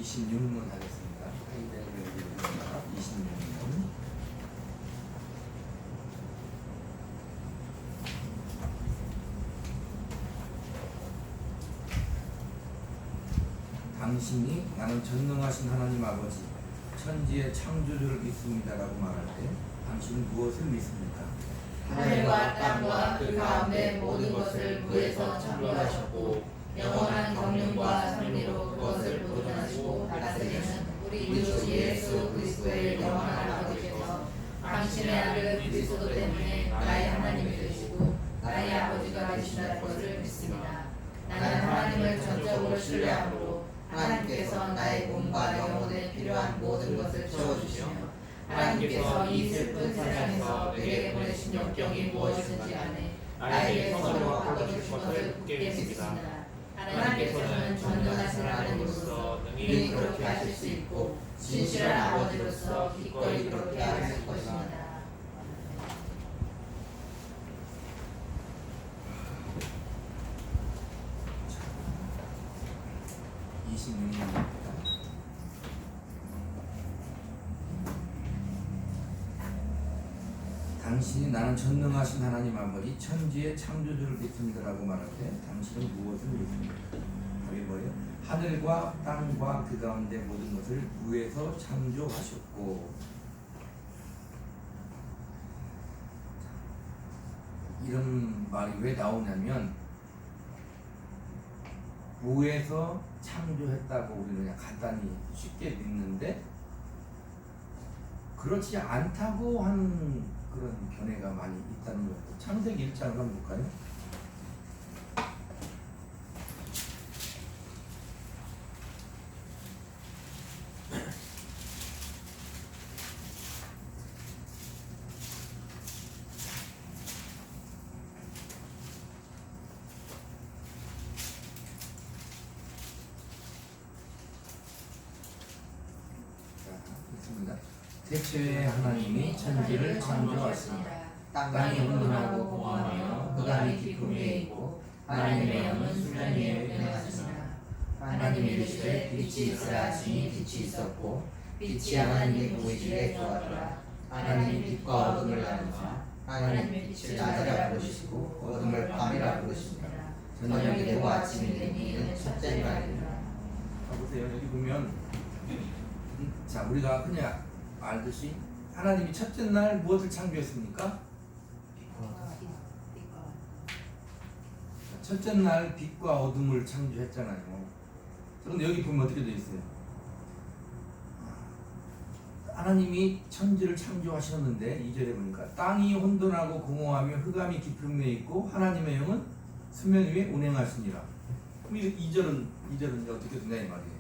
26문 하겠습니다. 26문. 당신이 나는 전능하신 하나님 아버지 천지의 창조주를 믿습니다라고 말할 때 당신은 무엇을 믿습니까? 하늘과 땅과 그 가운데 모든 것을 무에서 창조하셨고 영원한 경륜과 섭리로 그것을 보존하시고 다스리는 우리 주 예수 그리스도의 영원한 아버지께서 당신의 아들 그리스도 때문에 나의 하나님이 되시고 나의 아버지가 되신다는 것을 믿습니다. 나는 하나님을 전적으로 신뢰하므로 하나님께서 나의 몸과 영혼에 필요한 모든 것을 채워주시며 하나님께서 이 슬픈 세상에서 내게 보내신 역경이 무엇이든지 간에 나에게 선으로 하고 주신 것을 굳게 믿습니다. 하나님께서는 전능하신 하나님으로서 능히 그렇게 하실 수 있고 진실한 아버지로서 기꺼이 그렇게 하실 것입니다. 26문입니다. 당신이 나는 전능하신 하나님 아버지 천지의 창조주를 믿습니다라고 말할 때 당신은 무엇을 믿습니까? 답이 뭐예요? 하늘과 땅과 그 가운데 모든 것을 무에서 창조하셨고, 이런 말이 왜 나오냐면 무에서 창조했다고 우리는 그냥 간단히 쉽게 믿는데 그렇지 않다고 하는 그런 견해가 많이 있다는 거예요. 창세기 1장을 한번 볼까요? 태초에 하나님이 천지를 창조하시니라. 땅이 혼돈하고 공허하며 흑암이 깊음 위에 있고 하나님의 영은 수면 위에 운행하시니라. 하나님이 이르시되 빛이 있으라 하시니 빛이 있었고 빛이 하나님의 보이시기에 좋았더라. 하나님이 빛과 어둠을 나누사 하나님의 빛을 낮이라 부르시고 어둠을 밤이라 부르시니라. 저녁이 되고 아침이 되니 이는 첫째 날이라. 보세요. 여기 보면 자, 우리가 그냥 알듯이 하나님이 첫째 날 무엇을 창조했습니까? 첫째 날 빛과 어둠을 창조했잖아요. 그런데 여기 보면 어떻게 되어 있어요? 하나님이 천지를 창조하셨는데 2절에 보니까 땅이 혼돈하고 공허하며 흑암이 깊은 위에 있고 하나님의 영은 수면 위에 운행하시니라. 그럼 2절은 어떻게 되냐 이 말이에요.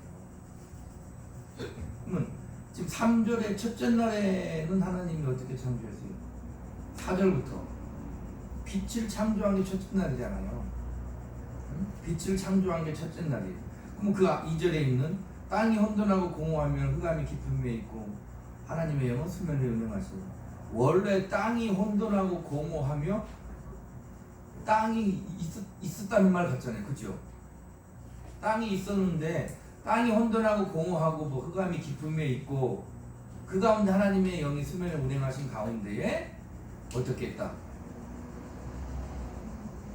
그러면 지금 3절의 첫째 날에는 하나님이 어떻게 창조했어요? 4절부터 빛을 창조한 게 첫째 날이잖아요. 빛을 창조한 게 첫째 날이에요. 그럼 그 2절에 있는 땅이 혼돈하고 공허하면 흑암이 깊은 위에 있고 하나님의 영은 수면 위에 운행하시니, 원래 땅이 혼돈하고 공허하며 땅이 있었다는 말 같잖아요. 그죠? 땅이 있었는데 땅이 혼돈하고 공허하고 뭐 흑암이 깊음에 있고 그 가운데 하나님의 영이 수면에 운행하신 가운데에 어떻게 했다?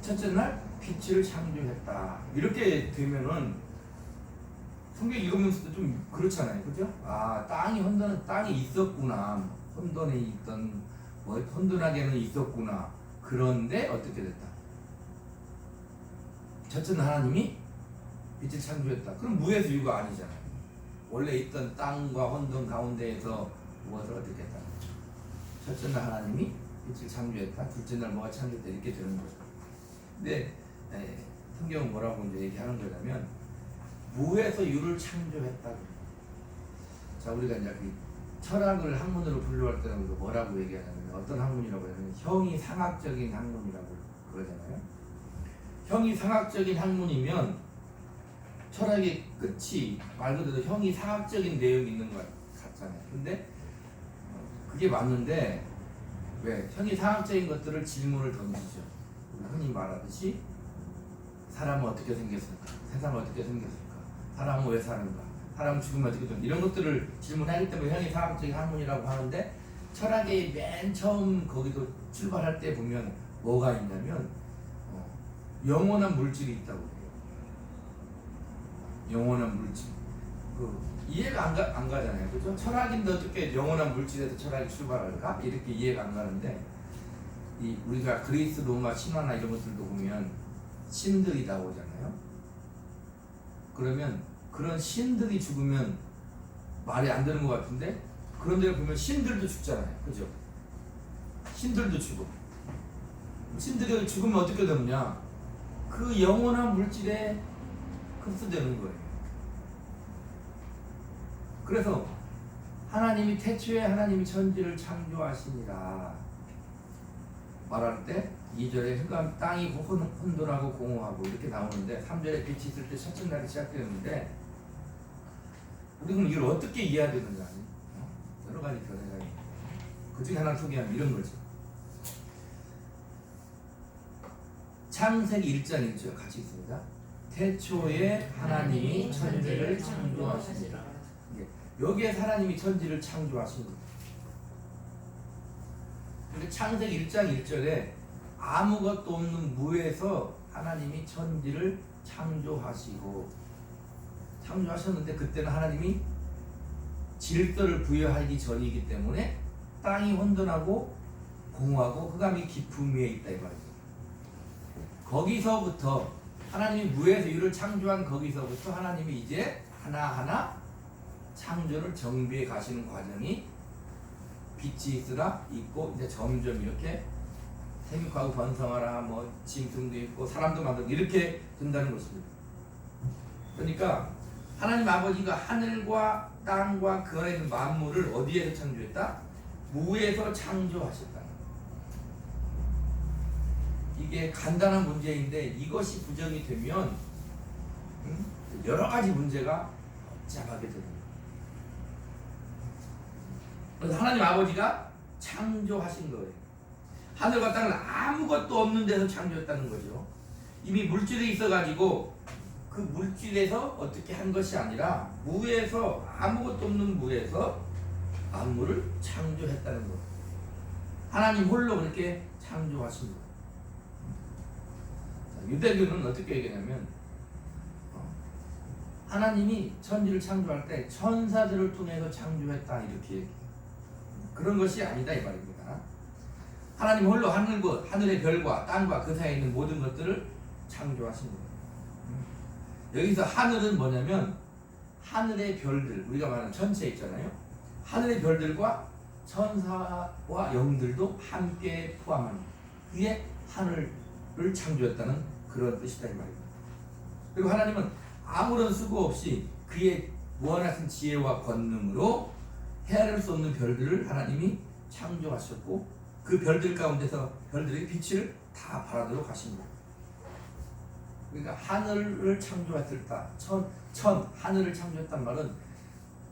첫째 날 빛을 창조했다. 이렇게 되면은 성경 읽으면서도 좀 그렇잖아요. 그죠? 아, 땅이 있었구나. 혼돈에 있던 뭐 혼돈하게는 있었구나. 그런데 어떻게 됐다? 첫째 날 하나님이 빛을 창조했다. 그럼 무에서 유가 아니잖아요. 원래 있던 땅과 혼돈 가운데에서 무엇을 어떻게 했다? 첫째 날 하나님이 빛을 창조했다. 둘째 날 뭐가 창조했다. 이렇게 되는 거죠. 근데 성경은 뭐라고 이제 얘기하는 거냐면 무에서 유를 창조했다. 자, 우리가 이제 그 철학을 학문으로 분류할 때는 뭐라고 얘기하냐면 어떤 학문이라고 하냐면 형이상학적인 학문이라고 그러잖아요. 형이상학적인 학문이면 철학의 끝이 말 그대로 형이상학적인 내용이 있는 것 같잖아요. 근데 그게 맞는데 왜? 형이상학적인 것들을 질문을 던지죠. 우리 흔히 말하듯이 사람은 어떻게 생겼을까? 세상은 어떻게 생겼을까? 사람은 왜 사는가? 사람 죽으면 어떻게 좀 이런 것들을 질문하기 때문에 형이 사학적인 학문이라고 하는데 철학의 맨 처음 거기도 출발할 때 보면 뭐가 있냐면 영원한 물질이 있다고 해요. 영원한 물질. 이해가 안 가잖아요. 그죠? 철학인데 어떻게 영원한 물질에서 철학이 출발할까? 이렇게 이해가 안 가는데 우리가 그리스 로마 신화나 이런 것들도 보면 신들이 나오잖아요. 그러면 그런 신들이 죽으면 말이 안 되는 것 같은데 그런 데를 보면 신들도 죽잖아요. 그죠? 신들도 죽어. 신들이 죽으면 어떻게 되느냐? 그 영원한 물질에 흡수되는 거예요. 그래서 하나님이 태초에 하나님이 천지를 창조하시니라 말할 때 2절에 흑암 땅이 혼돈하고 공허하고 이렇게 나오는데 3절에 빛이 있을 때 첫째 날이 시작되었는데 우리는 이걸 어떻게 이해해야 되느냐 여러 가지 변해가 그 중에 하나 소개하면 이런 거죠. 창세기 1장 1절 같이 있습니다. 태초에 하나님이 천지를 창조하시니라. 여기에 하나님이 천지를 창조하신 거예요. 근데 창세기 1장 1절에 아무것도 없는 무에서 하나님이 천지를 창조하셨는데 그때는 하나님이 질서를 부여하기 전이기 때문에 땅이 혼돈하고 공허하고 흑암이 깊음 위에 있다 이 말이죠. 거기서부터 하나님이 무에서 유를 창조한 거기서부터 하나님이 이제 하나하나 창조를 정비해 가시는 과정이 빛이 있으라 있고 이제 점점 이렇게 생육하고 번성하라 뭐 짐승도 있고 사람도 만들고 이렇게 된다는 것입니다. 그러니까 하나님 아버지가 하늘과 땅과 그 안에 있는 만물을 어디에서 창조했다? 무에서 창조하셨다. 이게 간단한 문제인데 이것이 부정이 되면 여러 가지 문제가 복잡하게 됩니다. 그래서 하나님 아버지가 창조하신 거예요. 하늘과 땅을 아무것도 없는 데서 창조했다는 거죠. 이미 물질이 있어가지고 그 물질에서 어떻게 한 것이 아니라 무에서 아무것도 없는 무에서 만물을 창조했다는 거예요. 하나님 홀로 그렇게 창조하신 거예요. 유대교는 어떻게 얘기하냐면 하나님이 천지를 창조할 때 천사들을 통해서 창조했다 이렇게 얘기해요. 그런 것이 아니다 이 말입니다. 하나님 홀로 하늘의 별과 땅과 그 사이에 있는 모든 것들을 창조하신 거예요. 여기서 하늘은 뭐냐면 하늘의 별들 우리가 말하는 천체 있잖아요. 하늘의 별들과 천사와 영들도 함께 포함한 그게 하늘을 창조했다는 그런 뜻이다 이 말입니다. 그리고 하나님은 아무런 수고 없이 그의 무한하신 지혜와 권능으로 헤아릴 수 없는 별들을 하나님이 창조하셨고 그 별들 가운데서 별들의 빛을 다 발하도록 하신 거예요. 그러니까 하늘을 창조했을 때 하늘을 창조했단 말은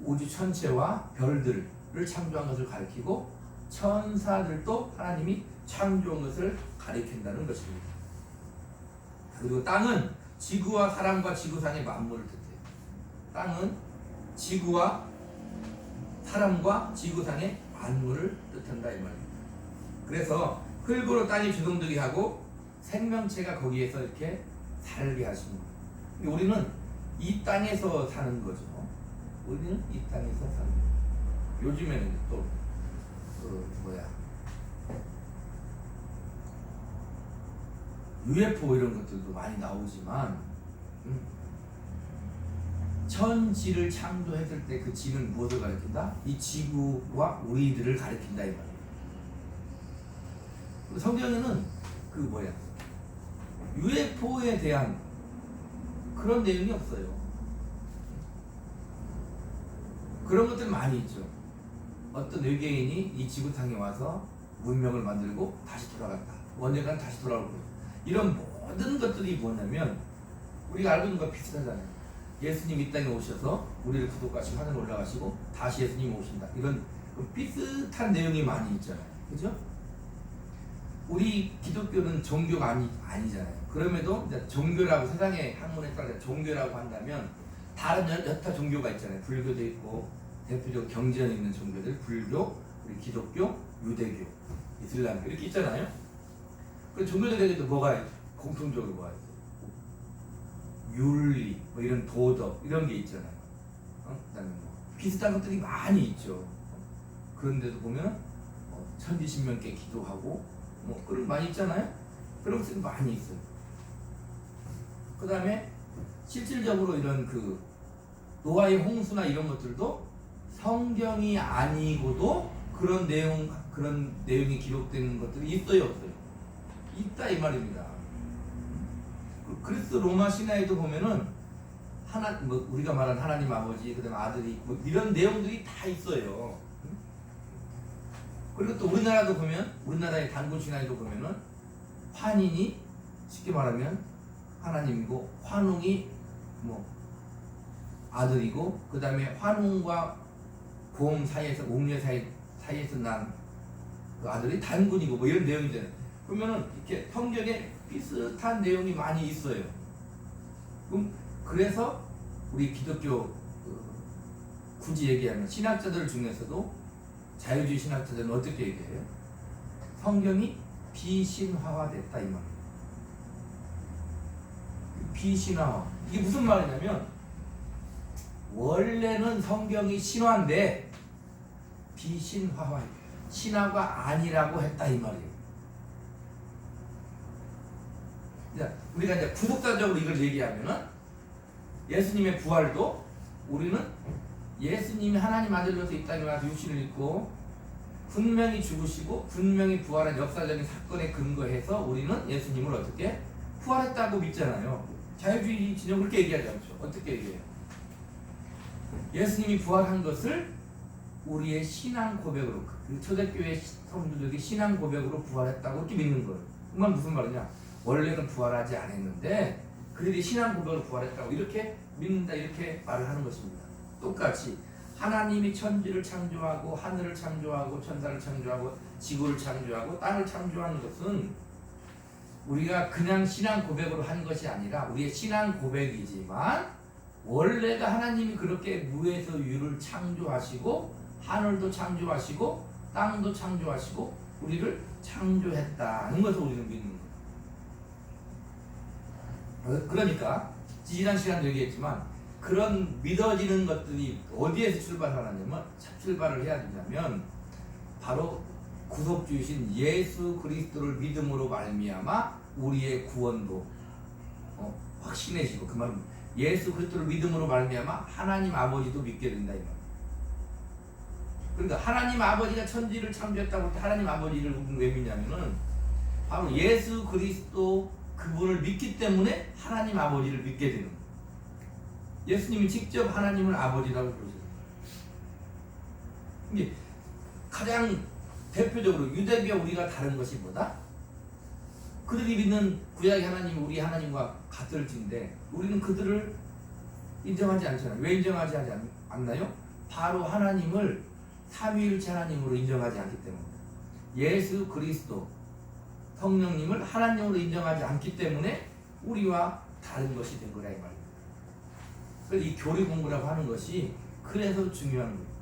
우주 천체와 별들을 창조한 것을 가리키고 천사들도 하나님이 창조한 것을 가리킨다는 것입니다. 그리고 땅은 지구와 사람과 지구상의 만물을 뜻해요. 땅은 지구와 사람과 지구상의 만물을 뜻한다 이 말입니다. 그래서 흙으로 땅이 주동되게 하고 생명체가 거기에서 이렇게 살게 하신 거예요. 우리는 이 땅에서 사는 거죠. 우리는 이 땅에서 사는 거예요. 요즘에는 또 UFO 이런 것들도 많이 나오지만 천지를 창조했을 때 그 지는 무엇을 가리킨다? 이 지구와 우리들을 가리킨다 이 말이에요. 성경에는 UFO에 대한 그런 내용이 없어요. 그런 것들 많이 있죠. 어떤 외계인이 이 지구상에 와서 문명을 만들고 다시 돌아갔다. 언젠간 다시 돌아올 거예요. 이런 모든 것들이 뭐냐면 우리가 알고 있는 거 비슷하잖아요. 예수님 이 땅에 오셔서 우리를 구속하시고 하늘 올라가시고 다시 예수님이 오신다. 이런 비슷한 내용이 많이 있잖아요. 그죠? 우리 기독교는 종교가 아니잖아요. 그럼에도 종교라고 세상의 학문에 따라 종교라고 한다면 다른 여타 종교가 있잖아요. 불교도 있고 대표적으로 경전에 있는 종교들 불교, 우리 기독교, 유대교, 이슬람교 이렇게 있잖아요. 그 종교들에게도 뭐가 공통적으로 뭐가 있어요? 윤리, 뭐 이런 도덕 이런 게 있잖아요. 그다음에 뭐 비슷한 것들이 많이 있죠. 그런데도 보면 천지신명께 기도하고 뭐 그런 거 많이 있잖아요. 그런 것들이 많이 있어요. 그다음에 실질적으로 이런 그 노아의 홍수나 이런 것들도 성경이 아니고도 그런 내용이 기록되는 것들이 있어요, 없어요? 있다 이 말입니다. 그리스 로마 신화에도 보면은 뭐 우리가 말한 하나님 아버지, 그다음에 아들이 뭐 이런 내용들이 다 있어요. 그리고 또 우리나라도 보면 우리나라의 단군 신화에도 보면은 환인이 쉽게 말하면 하나님이고 환웅이 뭐 아들이고 그다음에 환웅과 곰 사이에서 옥녀 사이에서 난 그 아들이 단군이고 뭐 이런 내용이잖아요. 그러면은 이렇게 성경에 비슷한 내용이 많이 있어요. 그래서 우리 기독교 굳이 얘기하면 신학자들 중에서도 자유주의 신학자들은 어떻게 얘기해요? 성경이 비신화화됐다 이 말이에요. 비신화화 이게 무슨 말이냐면 원래는 성경이 신화인데 비신화화 신화가 아니라고 했다 이 말이에요. 우리가 이제 구속사적으로 이걸 얘기하면은 예수님의 부활도 우리는 예수님이 하나님 아들로서 이 땅에 와서 육신을 입고 분명히 죽으시고 분명히 부활한 역사적인 사건에 근거해서 우리는 예수님을 어떻게 부활했다고 믿잖아요. 자유주의 진영 그렇게 얘기하지 않죠. 어떻게 얘기해요? 예수님이 부활한 것을 우리의 신앙 고백으로 그 초대교회 성도들이 신앙 고백으로 부활했다고 이렇게 믿는 거예요. 그건 무슨 말이냐? 원래는 부활하지 않았는데 그들이 신앙 고백으로 부활했다고 이렇게 믿는다 이렇게 말을 하는 것입니다. 똑같이 하나님이 천지를 창조하고 하늘을 창조하고 천사를 창조하고 지구를 창조하고 땅을 창조하는 것은 우리가 그냥 신앙 고백으로 한 것이 아니라 우리의 신앙 고백이지만 원래가 하나님이 그렇게 무에서 유를 창조하시고 하늘도 창조하시고 땅도 창조하시고 우리를 창조했다는 것을 우리는 믿는 거예요. 그러니까 지난 시간도 얘기했지만 그런 믿어지는 것들이 어디에서 출발하냐면 출발을 해야 되냐면 바로 구속주이신 예수 그리스도를 믿음으로 말미암아 우리의 구원도 확신해지고 그 말은 예수 그리스도를 믿음으로 말미암아 하나님 아버지도 믿게 된다 이 말. 그러니까 하나님 아버지가 천지를 창조했다고 할 때 하나님 아버지를 왜 믿냐면은 바로 예수 그리스도 그분을 믿기 때문에 하나님 아버지를 믿게 되는 거예요. 예수님이 직접 하나님을 아버지라고 부르셨어요. 근데 가장 대표적으로 유대교와 우리가 다른 것이 뭐다? 그들이 믿는 구약의 하나님이 우리 하나님과 같을진데 우리는 그들을 인정하지 않잖아요. 왜 인정하지 않나요? 바로 하나님을 삼위일체 하나님으로 인정하지 않기 때문에 예수 그리스도 성령님을 하나님으로 인정하지 않기 때문에 우리와 다른 것이 된 거라 이 말이에요. 그래서 이 교리 공부라고 하는 것이 그래서 중요한 거예요.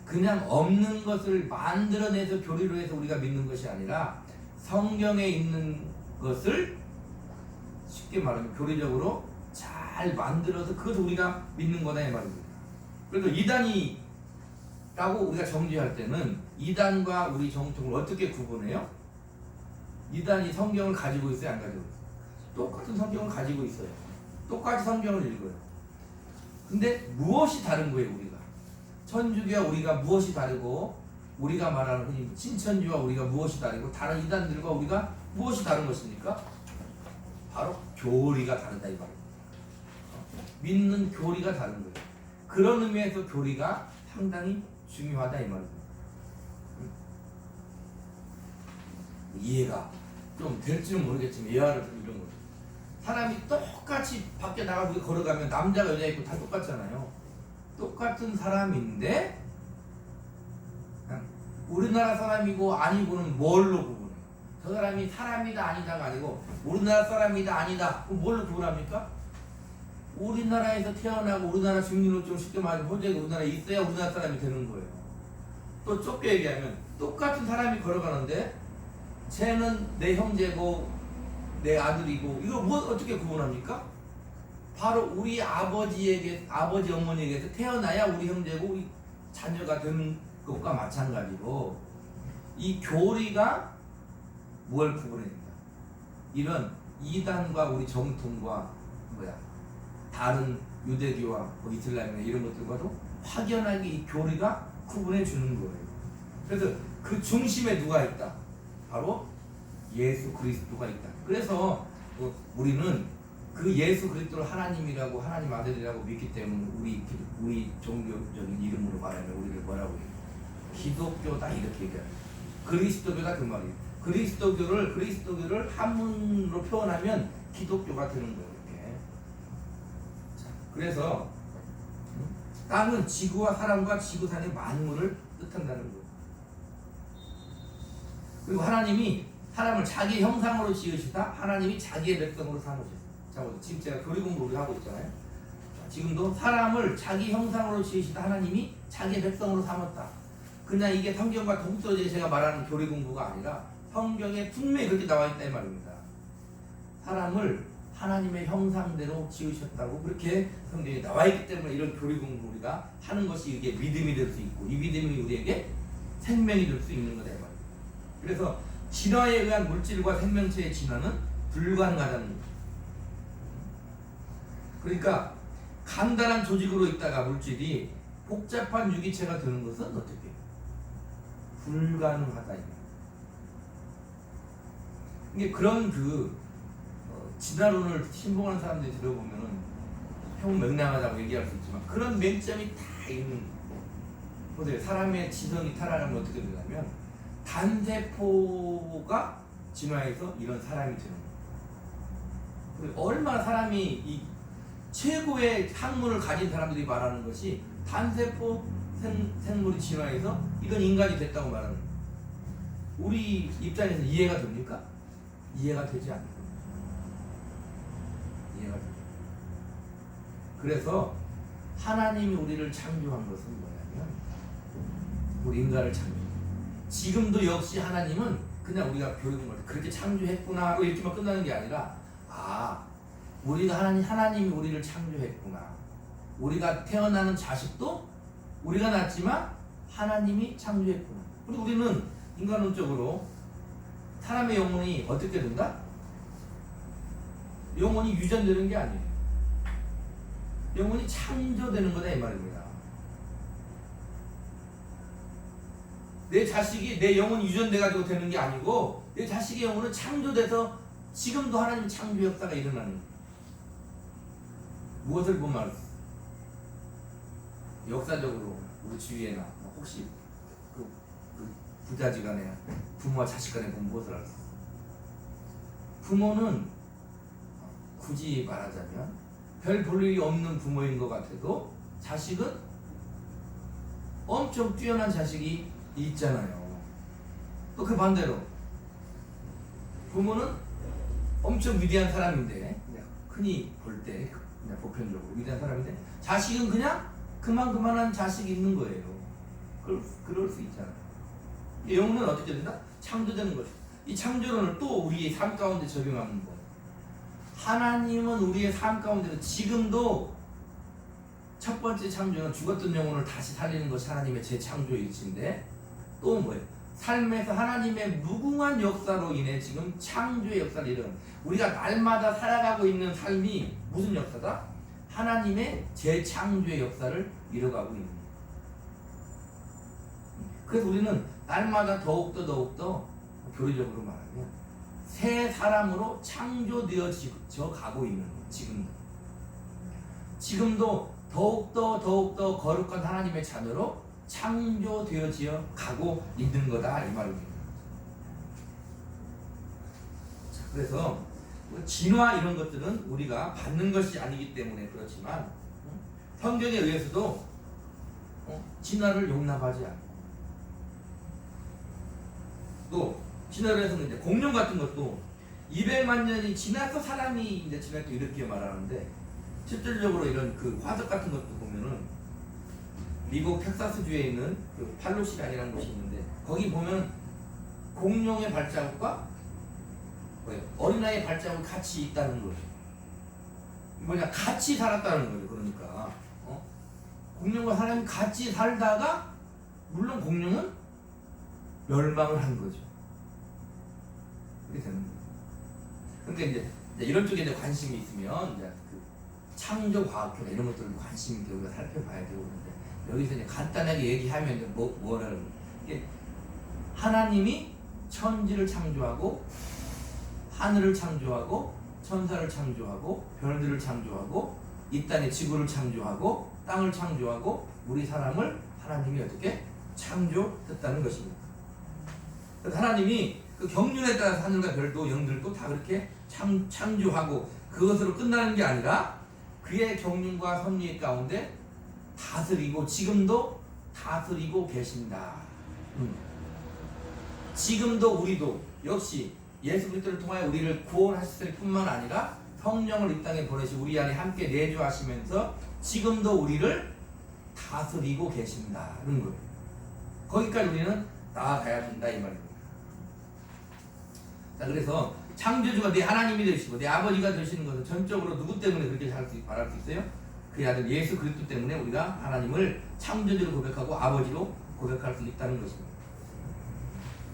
그냥 없는 것을 만들어내서 교리로 해서 우리가 믿는 것이 아니라 성경에 있는 것을 쉽게 말하면 교리적으로 잘 만들어서 그것을 우리가 믿는 거다 이 말입니다. 그래서 이단이라고 우리가 정죄할 때는 이단과 우리 정통을 어떻게 구분해요? 이단이 성경을 가지고 있어요? 안 가지고 있어요? 똑같은 성경을 가지고 있어요. 똑같이 성경을 읽어요. 근데 무엇이 다른 거예요 우리가? 천주교와 우리가 무엇이 다르고 우리가 말하는 흔히 신천지와 우리가 무엇이 다르고 다른 이단들과 우리가 무엇이 다른 것입니까? 바로 교리가 다르다 이 말이에요. 믿는 교리가 다른 거예요. 그런 의미에서 교리가 상당히 중요하다 이 말입니다. 이해가 좀 될지는 모르겠지만 예화를 좀 이런 거. 사람이 똑같이 밖에 나가고 걸어가면 남자가 여자 있고 다 똑같잖아요. 똑같은 사람인데 우리나라 사람이고 아니고는 뭘로 구분해요? 저 사람이 사람이다 아니다가 아니고 우리나라 사람이다 아니다 그럼 뭘로 구분합니까? 우리나라에서 태어나고 우리나라 주민등록증 쉽게 말하면 호주에 우리나라에 있어야 우리나라 사람이 되는 거예요. 또 좁게 얘기하면 똑같은 사람이 걸어가는데 쟤는 내 형제고 내 아들이고 이거 뭐 어떻게 구분합니까? 바로 우리 아버지 어머니에게서 태어나야 우리 형제고 우리 자녀가 되는 것과 마찬가지로 이 교리가 뭘 구분합니까? 이런 이단과 우리 정통과 다른 유대교와 뭐 이슬람이나 이런 것들과도 확연하게 이 교리가 구분해 주는 거예요. 그래서 그 중심에 누가 있다? 바로 예수 그리스도가 있다. 그래서 우리는 그 예수 그리스도를 하나님이라고 하나님 아들이라고 믿기 때문에 우리 종교적인 이름으로 말하면 우리를 뭐라고 해요? 기독교다 이렇게 얘기해요. 그리스도교다 그 말이에요. 그리스도교를 한문으로 표현하면 기독교가 되는 거예요. 이렇게. 자, 그래서 땅은 지구와 사람과 지구산의 만물을 뜻한다는 거예요. 그리고 하나님이 사람을 자기 형상으로 지으시다 하나님이 자기의 백성으로 삼으셨어요. 자, 지금 제가 교리 공부를 하고 있잖아요. 자, 지금도 사람을 자기 형상으로 지으시다 하나님이 자기의 백성으로 삼았다. 그냥 이게 성경과 동떨어져 제가 말하는 교리 공부가 아니라 성경에 분명히 그렇게 나와 있다 이 말입니다. 사람을 하나님의 형상대로 지으셨다고 그렇게 성경에 나와 있기 때문에 이런 교리 공부 우리가 하는 것이 이게 믿음이 될 수 있고 이 믿음이 우리에게 생명이 될 수 있는 거다 이 말입니다. 그래서 진화에 의한 물질과 생명체의 진화는 불가능하다는 거예요. 그러니까 간단한 조직으로 있다가 물질이 복잡한 유기체가 되는 것은 어떻게 해요? 불가능하다. 이게 그런 진화론을 신봉하는 사람들이 들어보면은 평명량하다고 얘기할 수 있지만 그런 맹점이 다 있는 거예요. 보세요. 사람의 지성이 타락하면 어떻게 되냐면 단세포가 진화해서 이런 사람이 되는 거예요. 얼마나 사람이 이 최고의 학문을 가진 사람들이 말하는 것이 단세포 생물이 진화해서 이런 인간이 됐다고 말하는 거예요. 우리 입장에서 이해가 됩니까? 이해가 되지 않는 거예요. 이해가 되죠. 그래서 하나님이 우리를 창조한 것은 뭐냐면 우리 인간을 창조해요. 지금도 역시 하나님은 그냥 우리가 교육을 그렇게 창조했구나 이렇게만 끝나는 게 아니라 우리가 하나님이 우리를 창조했구나. 우리가 태어나는 자식도 우리가 낳았지만 하나님이 창조했구나. 그리고 우리는 인간론적으로 사람의 영혼이 어떻게 된다? 영혼이 유전되는 게 아니에요. 영혼이 창조되는 거다 이 말입니다. 내 자식이 내 영혼이 유전돼가지고 되는 게 아니고 내 자식의 영혼은 창조돼서 지금도 하나님 창조 역사가 일어나는 거예요. 무엇을 보면 역사적으로 우리 주위에나 혹시 그 부자지간에 부모와 자식간에 보면 무엇을 알았어? 부모는 굳이 말하자면 별 볼 일이 없는 부모인 것 같아도 자식은 엄청 뛰어난 자식이 있잖아요. 또 그 반대로 부모는 엄청 위대한 사람인데 흔히 볼 때 그냥 보편적으로 위대한 사람인데 자식은 그냥 그만한 자식이 있는 거예요. 그럴 수 있잖아요. 영혼은 어떻게 된다? 창조되는 거죠. 이 창조론을 또 우리의 삶 가운데 적용하는 거. 하나님은 우리의 삶 가운데서 지금도 첫 번째 창조는 죽었던 영혼을 다시 살리는 것이 하나님의 재창조의 일치인데 또 뭐예요? 삶에서 하나님의 무궁한 역사로 인해 지금 창조의 역사를 이루는 우리가 날마다 살아가고 있는 삶이 무슨 역사다? 하나님의 재창조의 역사를 이뤄가고 있는 거예요. 그래서 우리는 날마다 더욱더 교리적으로 말하면 새 사람으로 창조되어져 가고 있는 거예요. 지금도 더욱더 거룩한 하나님의 자녀로 창조되어져 가고 있는 거다 이 말입니다. 자, 그래서 진화 이런 것들은 우리가 받는 것이 아니기 때문에 그렇지만 성경에 의해서도 진화를 용납하지 않고 또 진화를 해서는 이제 공룡 같은 것도 200만 년이 지나서 사람이 이제 지날 때 이렇게 말하는데 실질적으로 이런 그 화석 같은 것도 보면은 미국 텍사스주에 있는 그 팔로시간이라는 곳이 있는데 거기 보면 공룡의 발자국과 어린아이의 발자국이 같이 있다는 거예요. 뭐냐, 같이 살았다는 거예요. 그러니까 공룡과 사람이 같이 살다가 물론 공룡은 멸망을 한 거죠. 그렇게 되는 거예요. 그러니까 이제 이런 쪽에 이제 관심이 있으면 이제 그 창조 과학교나 이런 것들을 관심 있게 우리가 살펴봐야 되고 그러는데 여기서 이제 간단하게 얘기하면 이제 뭐라는 이게 하나님이 천지를 창조하고 하늘을 창조하고 천사를 창조하고 별들을 창조하고 이 땅의 지구를 창조하고 땅을 창조하고 우리 사람을 하나님이 어떻게 창조했다는 것입니다. 그래서 하나님이 그 경륜에 따라서 하늘과 별도 영들도 다 그렇게 창조하고 그것으로 끝나는 게 아니라 그의 경륜과 섭리 가운데 다스리고 지금도 다스리고 계신다. 지금도 우리도 역시 예수 그리스도를 통하여 우리를 구원하실 뿐만 아니라 성령을 이 땅에 보내시고 우리 안에 함께 내주하시면서 지금도 우리를 다스리고 계신다는 거예요. 거기까지 우리는 나아가야 된다 이 말입니다. 자, 그래서 창조주가 내 하나님이 되시고 내 아버지가 되시는 것은 전적으로 누구 때문에 그렇게 말할 수 있어요? 그의 아들 예수 그리스도 때문에 우리가 하나님을 창조주로 고백하고 아버지로 고백할 수 있다는 것입니다.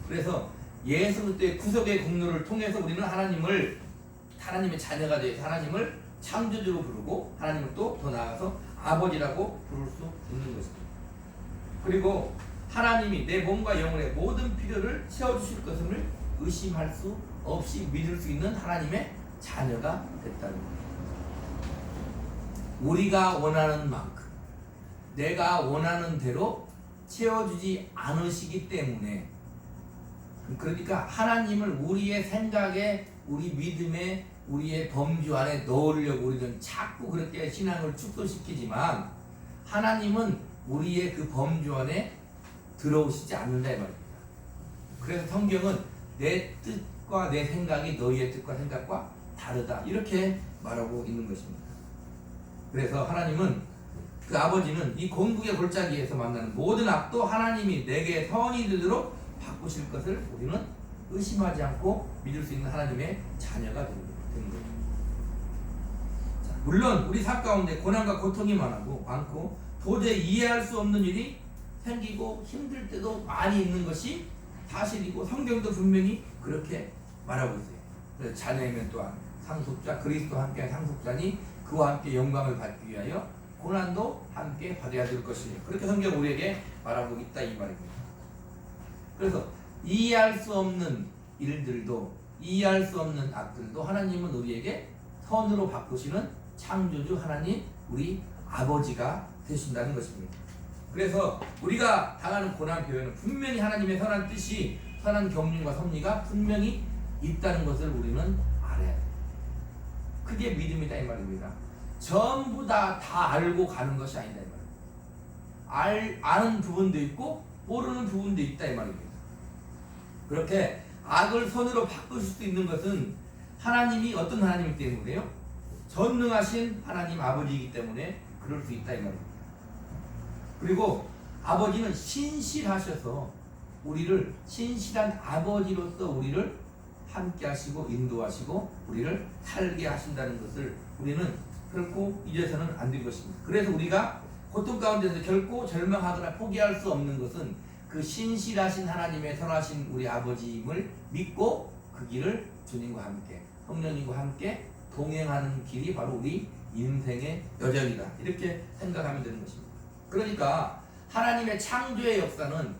그래서 예수 그리스도의 구속의 공로를 통해서 우리는 하나님의 자녀가 되어서 하나님을 창조주로 부르고 하나님을 또 더 나아가서 아버지라고 부를 수 있는 것입니다. 그리고 하나님이 내 몸과 영혼의 모든 필요를 채워주실 것을 의심할 수 없이 믿을 수 있는 하나님의 자녀가 됐다는 거예요. 우리가 원하는 만큼 내가 원하는 대로 채워주지 않으시기 때문에 그러니까 하나님을 우리의 생각에 우리 믿음에 우리의 범주 안에 넣으려고 우리는 자꾸 그렇게 신앙을 축소시키지만 하나님은 우리의 그 범주 안에 들어오시지 않는다 이 말입니다. 그래서 성경은 내 뜻과 내 생각이 너희의 뜻과 생각과 다르다 이렇게 말하고 있는 것입니다. 그래서 하나님은 그 아버지는 이 공국의 골짜기에서 만나는 모든 악도 하나님이 내게 선이 되도록 바꾸실 것을 우리는 의심하지 않고 믿을 수 있는 하나님의 자녀가 되는 거예요. 자, 물론 우리 삶 가운데 고난과 고통이 많고 도저히 이해할 수 없는 일이 생기고 힘들 때도 많이 있는 것이 사실이고 성경도 분명히 그렇게 말하고 있어요. 그래서 자녀이면 또한 상속자 그리스도와 함께 상속자니 그와 함께 영광을 받기 위하여 고난도 함께 받아야 될 것이니 그렇게 성경 우리에게 말하고 있다 이 말입니다. 그래서 이해할 수 없는 일들도 이해할 수 없는 악들도 하나님은 우리에게 선으로 바꾸시는 창조주 하나님 우리 아버지가 되신다는 것입니다. 그래서 우리가 당하는 고난 배후에는 분명히 하나님의 선한 뜻이 선한 경륜과 섭리가 분명히 있다는 것을 우리는 알아야 돼요. 그게 믿음이다 이 말입니다. 전부 다 알고 가는 것이 아니다 이 말입니다. 아는 부분도 있고 모르는 부분도 있다 이 말입니다. 그렇게 악을 선으로 바꾸실 수 있는 것은 하나님이 어떤 하나님이기 때문에요? 전능하신 하나님 아버지이기 때문에 그럴 수 있다 이 말입니다. 그리고 아버지는 신실하셔서 우리를 신실한 아버지로서 우리를 함께 하시고 인도하시고 우리를 살게 하신다는 것을 우리는 결코 잊어서는 안 될 것입니다. 그래서 우리가 고통 가운데서 결코 절망하거나 포기할 수 없는 것은 그 신실하신 하나님의 선하신 우리 아버지임을 믿고 그 길을 주님과 함께 성령님과 함께 동행하는 길이 바로 우리 인생의 여정이다 이렇게 생각하면 되는 것입니다. 그러니까 하나님의 창조의 역사는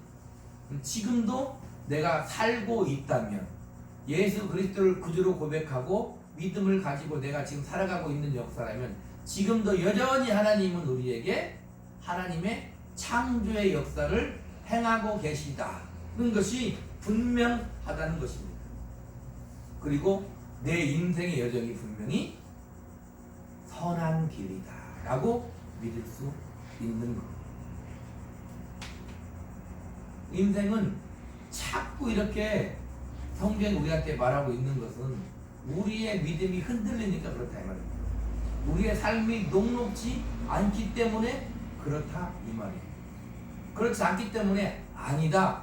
지금도 내가 살고 있다면 예수 그리스도를 구주로 고백하고 믿음을 가지고 내가 지금 살아가고 있는 역사라면 지금도 여전히 하나님은 우리에게 하나님의 창조의 역사를 행하고 계시다는 것이 분명하다는 것입니다. 그리고 내 인생의 여정이 분명히 선한 길이다 라고 믿을 수 있는 것. 인생은 자꾸 이렇게 성경이 우리한테 말하고 있는 것은 우리의 믿음이 흔들리니까 그렇다 이 말입니다. 우리의 삶이 녹록지 않기 때문에 그렇다 이 말이에요. 그렇지 않기 때문에 아니다.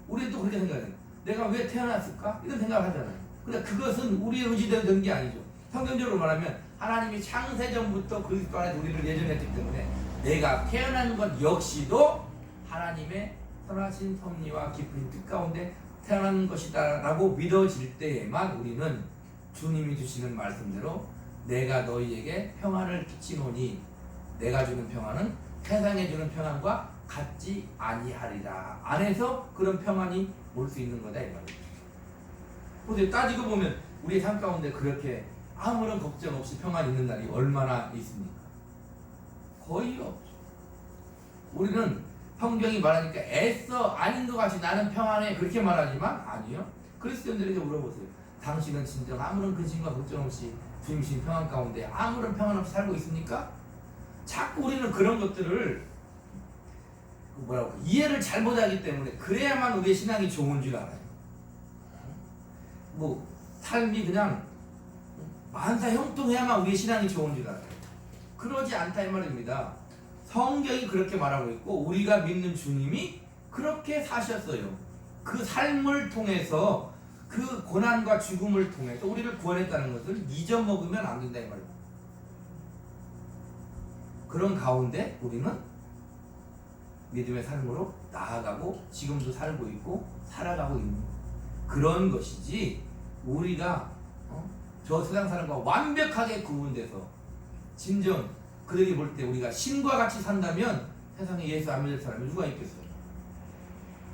우리는 또 그렇게 생각해요. 내가 왜 태어났을까? 이런 생각을 하잖아요. 근데 그것은 우리의 의지대로 된 게 아니죠. 성경적으로 말하면 하나님이 창세전부터 그리스도 안에 우리를 예정했기 때문에 내가 태어난 것 역시도 하나님의 선하신 섭리와 깊은 뜻 가운데 태어난 것이다 라고 믿어질 때에만 우리는 주님이 주시는 말씀대로 내가 너희에게 평안을 끼치노니 내가 주는 평안은 세상에 주는 평안과 같지 아니하리라 안에서 그런 평안이 올 수 있는 거다 이 말이에요. 근데 따지고 보면 우리의 삶 가운데 그렇게 아무런 걱정 없이 평안이 있는 날이 얼마나 있습니까? 거의 없죠. 우리는 성경이 말하니까 애써 아닌 것 같이 나는 평안해 그렇게 말하지만 아니요. 그리스도인들에게 물어보세요. 당신은 진정 아무런 근심과 걱정 없이 주님신 평안 가운데 아무런 평안 없이 살고 있습니까? 자꾸 우리는 그런 것들을 이해를 잘못하기 때문에 그래야만 우리의 신앙이 좋은 줄 알아요. 뭐 삶이 그냥 만사 형통해야만 우리의 신앙이 좋은 줄 알아요. 그러지 않다 이 말입니다. 성경이 그렇게 말하고 있고 우리가 믿는 주님이 그렇게 사셨어요. 그 삶을 통해서 그 고난과 죽음을 통해서 우리를 구원했다는 것을 잊어먹으면 안 된다 이 말입니다. 그런 가운데 우리는 믿음의 삶으로 나아가고 지금도 살고 있고 살아가고 있는 그런 것이지 우리가 저 세상 사람과 완벽하게 구분돼서 진정 그들이 볼 때 우리가 신과 같이 산다면 세상에 예수 안 믿을 사람이 누가 있겠어요?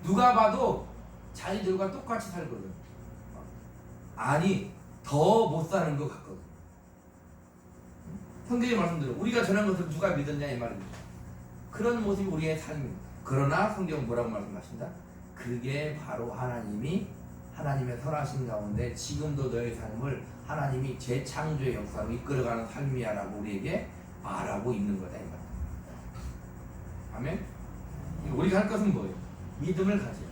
누가 봐도 자기들과 똑같이 살거든. 아니 더 못 사는 것 같거든. 성경의 말씀대로 우리가 전한 것을 누가 믿었냐 이 말입니다. 그런 모습이 우리의 삶입니다. 그러나 성경은 뭐라고 말씀하신다? 그게 바로 하나님의 선하신 가운데 지금도 너의 삶을 하나님이 재창조의 역사로 이끌어가는 삶이야 라고 우리에게 말하고 있는 거다 이 말이야. 아멘? 우리가 할 것은 뭐예요? 믿음을 가져요.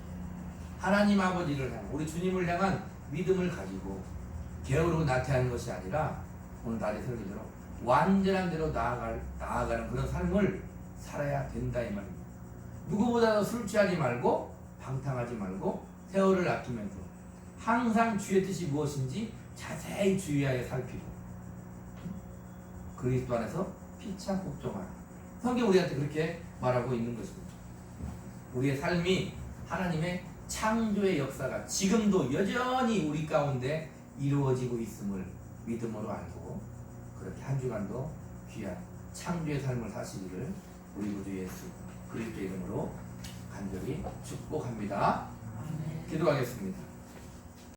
하나님 아버지를 향한 우리 주님을 향한 믿음을 가지고 게으르고 나태하는 것이 아니라 오늘 날의 설교대로 완전한 대로 나아가는 그런 삶을 살아야 된다 이 말입니다. 누구보다도 술 취하지 말고 방탕하지 말고 세월을 아끼면서 항상 주의 뜻이 무엇인지 자세히 주의하여 살피고 그리스도 안에서 피차 복종하라. 성경 우리한테 그렇게 말하고 있는 것입니다. 우리의 삶이 하나님의 창조의 역사가 지금도 여전히 우리 가운데 이루어지고 있음을 믿음으로 알고 그렇게 한 주간도 귀한 창조의 삶을 사시기를 우리 구주 예수 그리스도 이름으로 간절히 축복합니다. 기도하겠습니다.